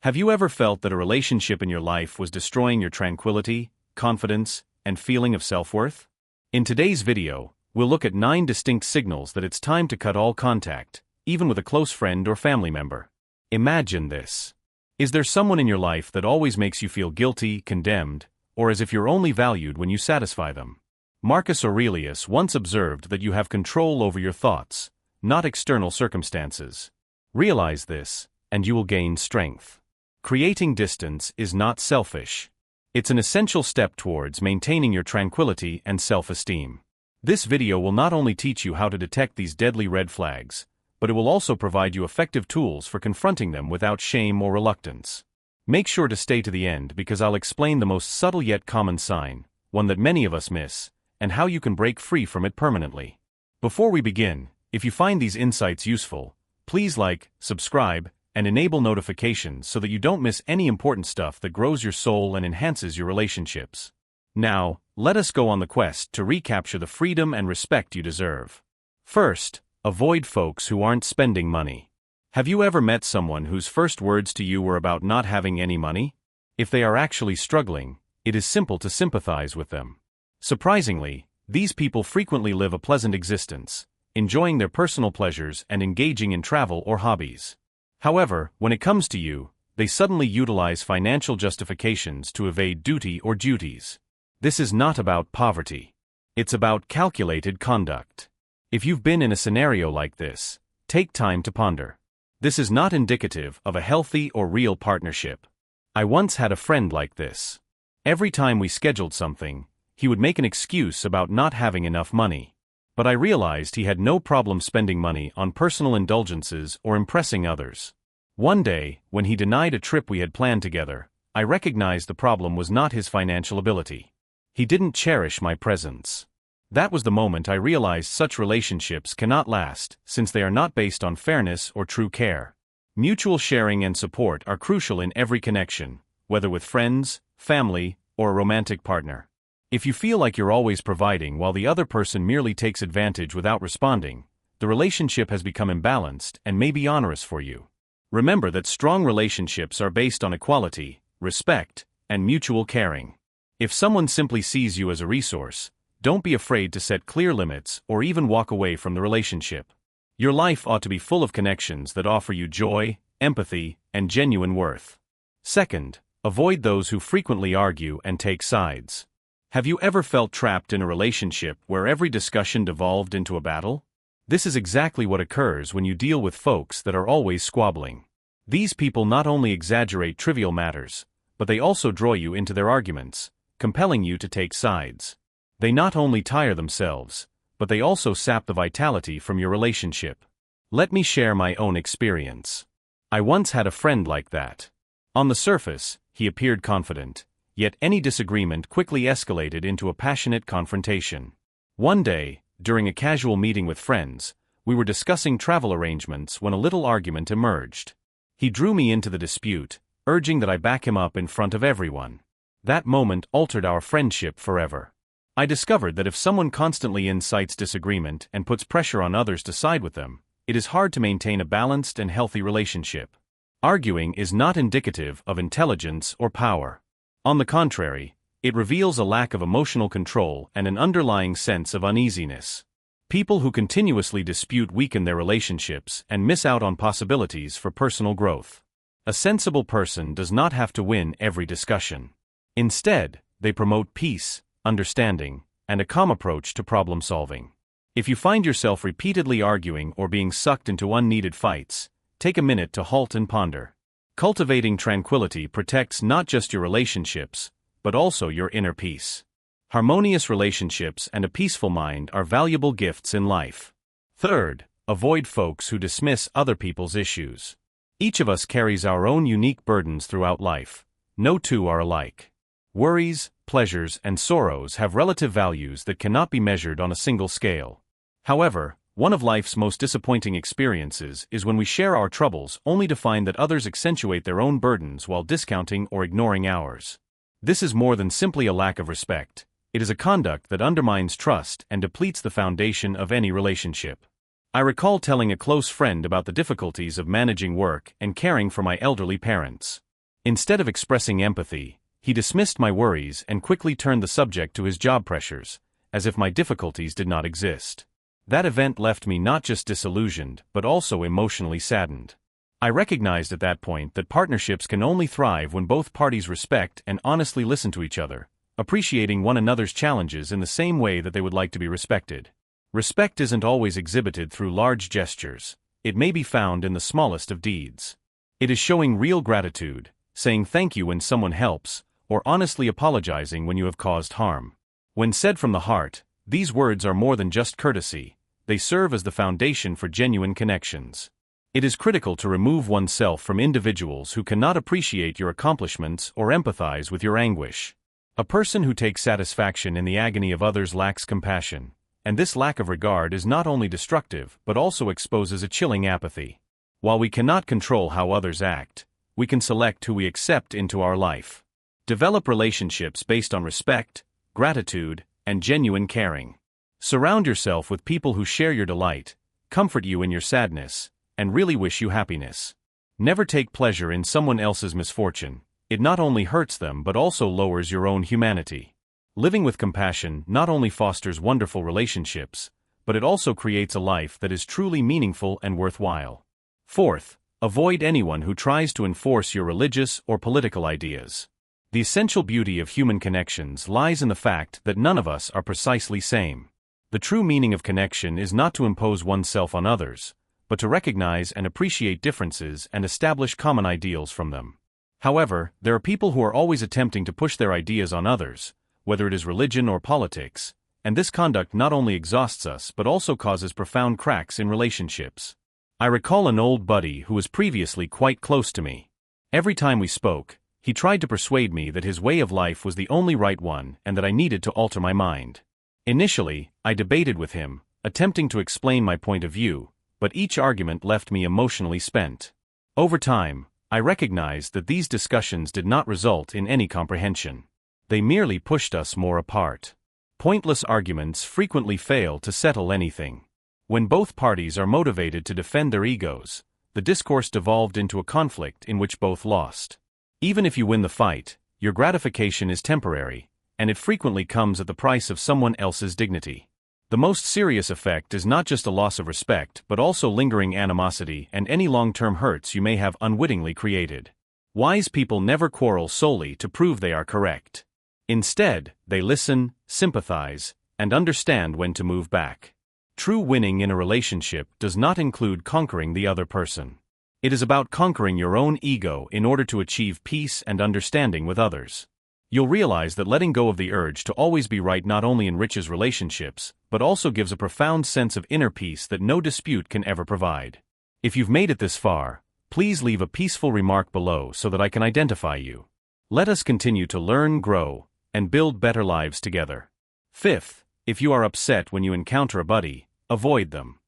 Have you ever felt that a relationship in your life was destroying your tranquility, confidence, and feeling of self-worth? In today's video, we'll look at 9 distinct signals that it's time to cut all contact, even with a close friend or family member. Imagine this. Is there someone in your life that always makes you feel guilty, condemned, or as if you're only valued when you satisfy them? Marcus Aurelius once observed that you have control over your thoughts, not external circumstances. Realize this, and you will gain strength. Creating distance is not selfish. It's an essential step towards maintaining your tranquility and self-esteem. This video will not only teach you how to detect these deadly red flags, but it will also provide you effective tools for confronting them without shame or reluctance. Make sure to stay to the end because I'll explain the most subtle yet common sign, one that many of us miss, and how you can break free from it permanently. Before we begin, if you find these insights useful, please like, subscribe, and enable notifications so that you don't miss any important stuff that grows your soul and enhances your relationships. Now, let us go on the quest to recapture the freedom and respect you deserve. First, avoid folks who aren't spending money. Have you ever met someone whose first words to you were about not having any money? If they are actually struggling, it is simple to sympathize with them. Surprisingly, these people frequently live a pleasant existence, enjoying their personal pleasures and engaging in travel or hobbies. However, when it comes to you, they suddenly utilize financial justifications to evade duty or duties. This is not about poverty. It's about calculated conduct. If you've been in a scenario like this, take time to ponder. This is not indicative of a healthy or real partnership. I once had a friend like this. Every time we scheduled something, he would make an excuse about not having enough money. But I realized he had no problem spending money on personal indulgences or impressing others. One day, when he denied a trip we had planned together, I recognized the problem was not his financial ability. He didn't cherish my presence. That was the moment I realized such relationships cannot last, since they are not based on fairness or true care. Mutual sharing and support are crucial in every connection, whether with friends, family, or a romantic partner. If you feel like you're always providing while the other person merely takes advantage without responding, the relationship has become imbalanced and may be onerous for you. Remember that strong relationships are based on equality, respect, and mutual caring. If someone simply sees you as a resource, don't be afraid to set clear limits or even walk away from the relationship. Your life ought to be full of connections that offer you joy, empathy, and genuine worth. Second, avoid those who frequently argue and take sides. Have you ever felt trapped in a relationship where every discussion devolved into a battle? This is exactly what occurs when you deal with folks that are always squabbling. These people not only exaggerate trivial matters, but they also draw you into their arguments, compelling you to take sides. They not only tire themselves, but they also sap the vitality from your relationship. Let me share my own experience. I once had a friend like that. On the surface, he appeared confident. Yet any disagreement quickly escalated into a passionate confrontation. One day, during a casual meeting with friends, we were discussing travel arrangements when a little argument emerged. He drew me into the dispute, urging that I back him up in front of everyone. That moment altered our friendship forever. I discovered that if someone constantly incites disagreement and puts pressure on others to side with them, it is hard to maintain a balanced and healthy relationship. Arguing is not indicative of intelligence or power. On the contrary, it reveals a lack of emotional control and an underlying sense of uneasiness. People who continuously dispute weaken their relationships and miss out on possibilities for personal growth. A sensible person does not have to win every discussion. Instead, they promote peace, understanding, and a calm approach to problem solving. If you find yourself repeatedly arguing or being sucked into unneeded fights, take a minute to halt and ponder. Cultivating tranquility protects not just your relationships, but also your inner peace. Harmonious relationships and a peaceful mind are valuable gifts in life. Third, avoid folks who dismiss other people's issues. Each of us carries our own unique burdens throughout life. No two are alike. Worries, pleasures, and sorrows have relative values that cannot be measured on a single scale. However, one of life's most disappointing experiences is when we share our troubles only to find that others accentuate their own burdens while discounting or ignoring ours. This is more than simply a lack of respect. It is a conduct that undermines trust and depletes the foundation of any relationship. I recall telling a close friend about the difficulties of managing work and caring for my elderly parents. Instead of expressing empathy, he dismissed my worries and quickly turned the subject to his job pressures, as if my difficulties did not exist. That event left me not just disillusioned, but also emotionally saddened. I recognized at that point that partnerships can only thrive when both parties respect and honestly listen to each other, appreciating one another's challenges in the same way that they would like to be respected. Respect isn't always exhibited through large gestures. It may be found in the smallest of deeds. It is showing real gratitude, saying thank you when someone helps, or honestly apologizing when you have caused harm. When said from the heart, these words are more than just courtesy. They serve as the foundation for genuine connections. It is critical to remove oneself from individuals who cannot appreciate your accomplishments or empathize with your anguish. A person who takes satisfaction in the agony of others lacks compassion, and this lack of regard is not only destructive but also exposes a chilling apathy. While we cannot control how others act, we can select who we accept into our life. Develop relationships based on respect, gratitude, and genuine caring. Surround yourself with people who share your delight, comfort you in your sadness, and really wish you happiness. Never take pleasure in someone else's misfortune. It not only hurts them but also lowers your own humanity. Living with compassion not only fosters wonderful relationships, but it also creates a life that is truly meaningful and worthwhile. Fourth, avoid anyone who tries to enforce your religious or political ideas. The essential beauty of human connections lies in the fact that none of us are precisely same. The true meaning of connection is not to impose oneself on others, but to recognize and appreciate differences and establish common ideals from them. However, there are people who are always attempting to push their ideas on others, whether it is religion or politics, and this conduct not only exhausts us but also causes profound cracks in relationships. I recall an old buddy who was previously quite close to me. Every time we spoke, he tried to persuade me that his way of life was the only right one and that I needed to alter my mind. Initially, I debated with him, attempting to explain my point of view, but each argument left me emotionally spent. Over time, I recognized that these discussions did not result in any comprehension. They merely pushed us more apart. Pointless arguments frequently fail to settle anything. When both parties are motivated to defend their egos, the discourse devolved into a conflict in which both lost. Even if you win the fight, your gratification is temporary, and it frequently comes at the price of someone else's dignity. The most serious effect is not just a loss of respect but also lingering animosity and any long-term hurts you may have unwittingly created. Wise people never quarrel solely to prove they are correct. Instead, they listen, sympathize, and understand when to move back. True winning in a relationship does not include conquering the other person. It is about conquering your own ego in order to achieve peace and understanding with others. You'll realize that letting go of the urge to always be right not only enriches relationships, but also gives a profound sense of inner peace that no dispute can ever provide. If you've made it this far, please leave a peaceful remark below so that I can identify you. Let us continue to learn, grow, and build better lives together. Fifth, if you are upset when you encounter a buddy, avoid them.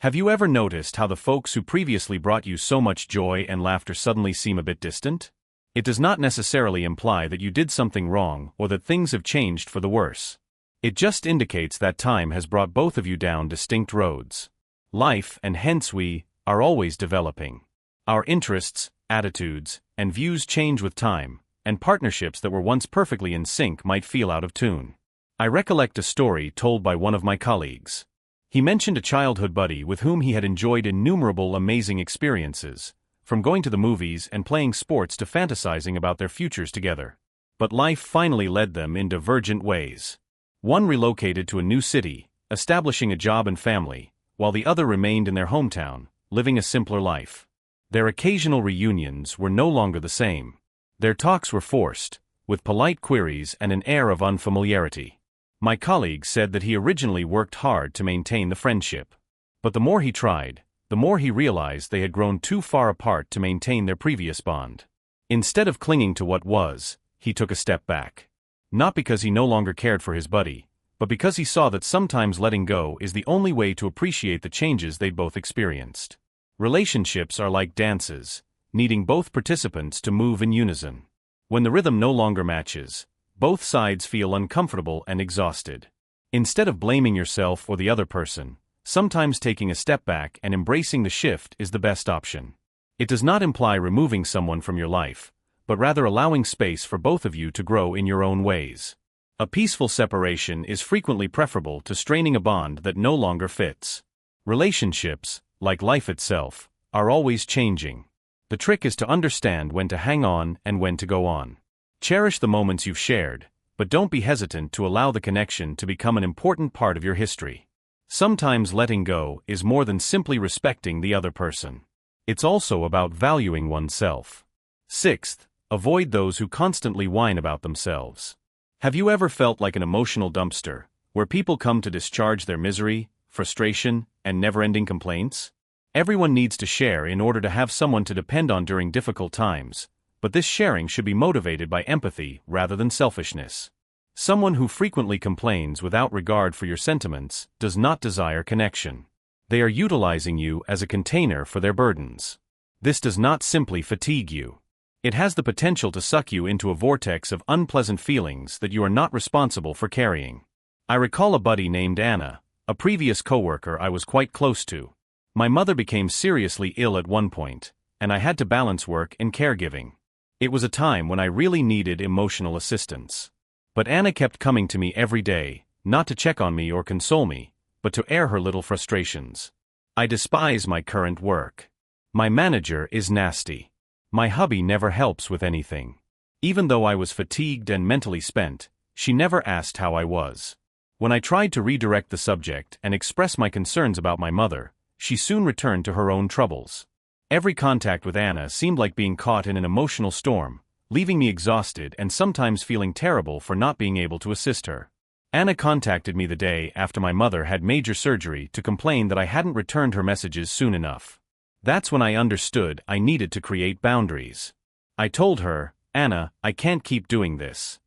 Have you ever noticed how the folks who previously brought you so much joy and laughter suddenly seem a bit distant? It does not necessarily imply that you did something wrong or that things have changed for the worse. It just indicates that time has brought both of you down distinct roads. Life, and hence we, are always developing. Our interests, attitudes, and views change with time, and partnerships that were once perfectly in sync might feel out of tune. I recollect a story told by one of my colleagues. He mentioned a childhood buddy with whom he had enjoyed innumerable amazing experiences, from going to the movies and playing sports to fantasizing about their futures together. But life finally led them in divergent ways. One relocated to a new city, establishing a job and family, while the other remained in their hometown, living a simpler life. Their occasional reunions were no longer the same. Their talks were forced, with polite queries and an air of unfamiliarity. My colleague said that he originally worked hard to maintain the friendship. But the more he tried, the more he realized they had grown too far apart to maintain their previous bond. Instead of clinging to what was, he took a step back. Not because he no longer cared for his buddy, but because he saw that sometimes letting go is the only way to appreciate the changes they'd both experienced. Relationships are like dances, needing both participants to move in unison. When the rhythm no longer matches, both sides feel uncomfortable and exhausted. Instead of blaming yourself or the other person, sometimes taking a step back and embracing the shift is the best option. It does not imply removing someone from your life, but rather allowing space for both of you to grow in your own ways. A peaceful separation is frequently preferable to straining a bond that no longer fits. Relationships, like life itself, are always changing. The trick is to understand when to hang on and when to go on. Cherish the moments you've shared, but don't be hesitant to allow the connection to become an important part of your history. Sometimes letting go is more than simply respecting the other person. It's also about valuing oneself. Sixth, avoid those who constantly whine about themselves. Have you ever felt like an emotional dumpster, where people come to discharge their misery, frustration, and never-ending complaints? Everyone needs to share in order to have someone to depend on during difficult times, but this sharing should be motivated by empathy rather than selfishness. Someone who frequently complains without regard for your sentiments does not desire connection. They are utilizing you as a container for their burdens. This does not simply fatigue you. It has the potential to suck you into a vortex of unpleasant feelings that you are not responsible for carrying. I recall a buddy named Anna, a previous coworker I was quite close to. My mother became seriously ill at one point, and I had to balance work and caregiving. It was a time when I really needed emotional assistance. But Anna kept coming to me every day, not to check on me or console me, but to air her little frustrations. I despise my current work. My manager is nasty. My hubby never helps with anything. Even though I was fatigued and mentally spent, she never asked how I was. When I tried to redirect the subject and express my concerns about my mother, she soon returned to her own troubles. Every contact with Anna seemed like being caught in an emotional storm, leaving me exhausted and sometimes feeling terrible for not being able to assist her. Anna contacted me the day after my mother had major surgery to complain that I hadn't returned her messages soon enough. That's when I understood I needed to create boundaries. I told her, "Anna, I can't keep doing this.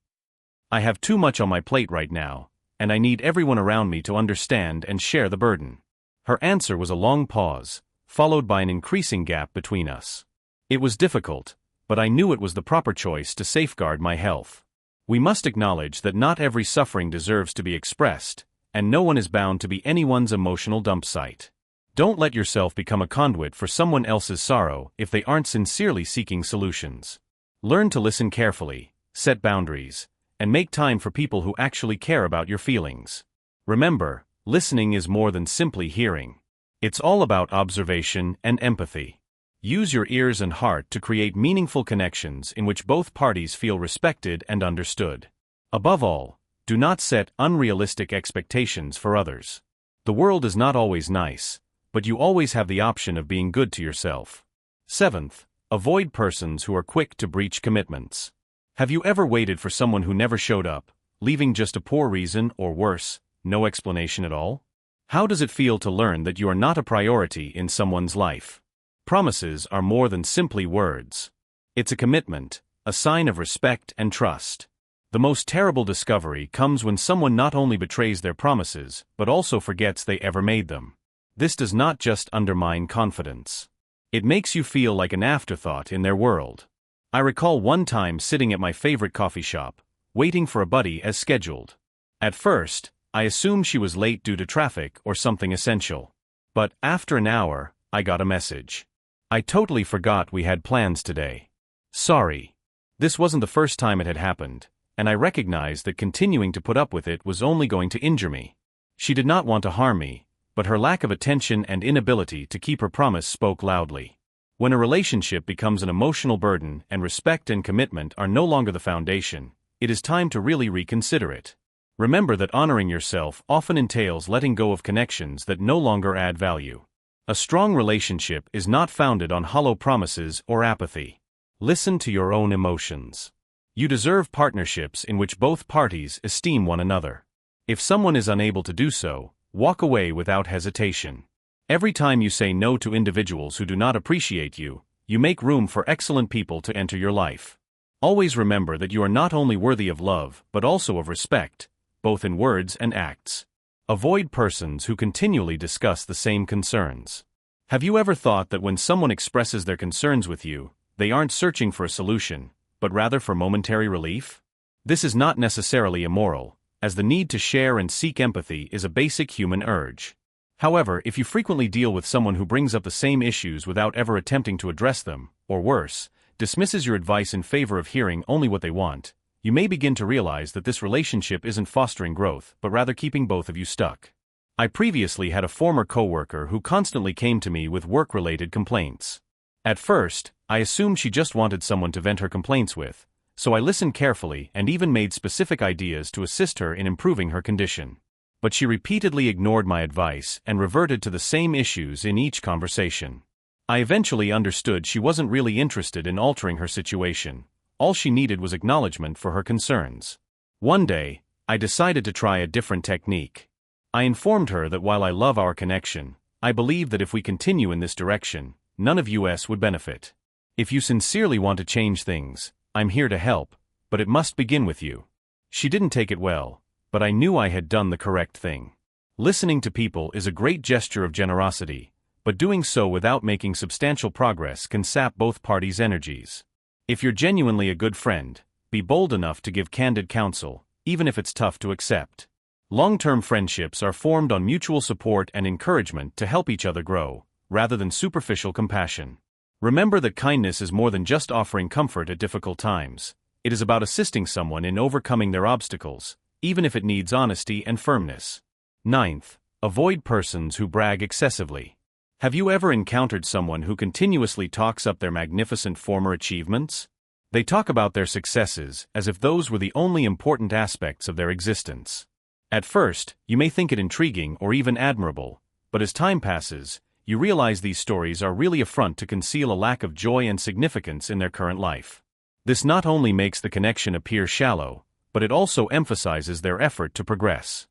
I have too much on my plate right now, and I need everyone around me to understand and share the burden." Her answer was a long pause, followed by an increasing gap between us. It was difficult, but I knew it was the proper choice to safeguard my health. We must acknowledge that not every suffering deserves to be expressed, and no one is bound to be anyone's emotional dump site. Don't let yourself become a conduit for someone else's sorrow if they aren't sincerely seeking solutions. Learn to listen carefully, set boundaries, and make time for people who actually care about your feelings. Remember, listening is more than simply hearing. It's all about observation and empathy. Use your ears and heart to create meaningful connections in which both parties feel respected and understood. Above all, do not set unrealistic expectations for others. The world is not always nice, but you always have the option of being good to yourself. Seventh, avoid persons who are quick to breach commitments. Have you ever waited for someone who never showed up, leaving just a poor reason or worse, no explanation at all? How does it feel to learn that you are not a priority in someone's life? Promises are more than simply words. It's a commitment, a sign of respect and trust. The most terrible discovery comes when someone not only betrays their promises, but also forgets they ever made them. This does not just undermine confidence. It makes you feel like an afterthought in their world. I recall one time sitting at my favorite coffee shop, waiting for a buddy as scheduled. At first, I assumed she was late due to traffic or something essential. But after an hour, I got a message. "I totally forgot we had plans today. Sorry." This wasn't the first time it had happened, and I recognized that continuing to put up with it was only going to injure me. She did not want to harm me, but her lack of attention and inability to keep her promise spoke loudly. When a relationship becomes an emotional burden and respect and commitment are no longer the foundation, it is time to really reconsider it. Remember that honoring yourself often entails letting go of connections that no longer add value. A strong relationship is not founded on hollow promises or apathy. Listen to your own emotions. You deserve partnerships in which both parties esteem one another. If someone is unable to do so, walk away without hesitation. Every time you say no to individuals who do not appreciate you, you make room for excellent people to enter your life. Always remember that you are not only worthy of love, but also of respect, both in words and acts. Avoid persons who continually discuss the same concerns. Have you ever thought that when someone expresses their concerns with you, they aren't searching for a solution, but rather for momentary relief? This is not necessarily immoral, as the need to share and seek empathy is a basic human urge. However, if you frequently deal with someone who brings up the same issues without ever attempting to address them, or worse, dismisses your advice in favor of hearing only what they want, you may begin to realize that this relationship isn't fostering growth but rather keeping both of you stuck. I previously had a former coworker who constantly came to me with work-related complaints. At first, I assumed she just wanted someone to vent her complaints with, so I listened carefully and even made specific ideas to assist her in improving her condition. But she repeatedly ignored my advice and reverted to the same issues in each conversation. I eventually understood she wasn't really interested in altering her situation. All she needed was acknowledgement for her concerns. One day, I decided to try a different technique. I informed her that while I love our connection, I believe that if we continue in this direction, none of us would benefit. If you sincerely want to change things, I'm here to help, but it must begin with you. She didn't take it well, but I knew I had done the correct thing. Listening to people is a great gesture of generosity, but doing so without making substantial progress can sap both parties' energies. If you're genuinely a good friend, be bold enough to give candid counsel, even if it's tough to accept. Long-term friendships are formed on mutual support and encouragement to help each other grow, rather than superficial compassion. Remember that kindness is more than just offering comfort at difficult times. It is about assisting someone in overcoming their obstacles, even if it needs honesty and firmness. 9th, avoid persons who brag excessively. Have you ever encountered someone who continuously talks up their magnificent former achievements? They talk about their successes as if those were the only important aspects of their existence. At first, you may think it intriguing or even admirable, but as time passes, you realize these stories are really a front to conceal a lack of joy and significance in their current life. This not only makes the connection appear shallow, but it also emphasizes their effort to progress.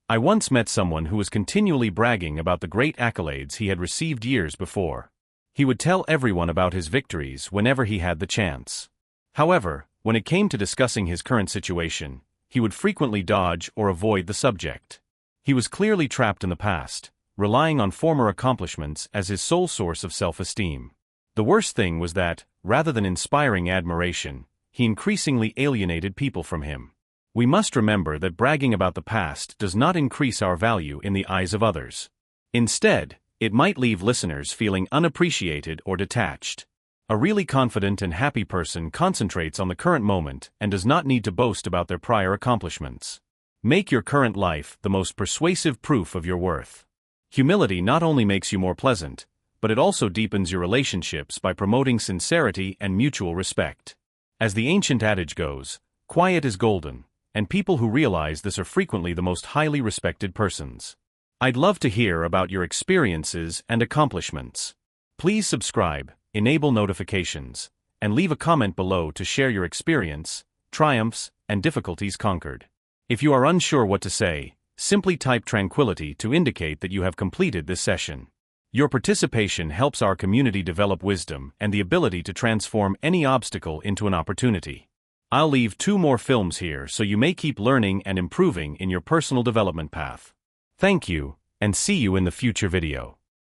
I once met someone who was continually bragging about the great accolades he had received years before. He would tell everyone about his victories whenever he had the chance. However, when it came to discussing his current situation, he would frequently dodge or avoid the subject. He was clearly trapped in the past, relying on former accomplishments as his sole source of self-esteem. The worst thing was that, rather than inspiring admiration, he increasingly alienated people from him. We must remember that bragging about the past does not increase our value in the eyes of others. Instead, it might leave listeners feeling unappreciated or detached. A really confident and happy person concentrates on the current moment and does not need to boast about their prior accomplishments. Make your current life the most persuasive proof of your worth. Humility not only makes you more pleasant, but it also deepens your relationships by promoting sincerity and mutual respect. As the ancient adage goes, quiet is golden, and people who realize this are frequently the most highly respected persons. I'd love to hear about your experiences and accomplishments. Please subscribe, enable notifications, and leave a comment below to share your experience, triumphs, and difficulties conquered. If you are unsure what to say, simply type tranquility to indicate that you have completed this session. Your participation helps our community develop wisdom and the ability to transform any obstacle into an opportunity. I'll leave 2 more films here so you may keep learning and improving in your personal development path. Thank you, and see you in the future video.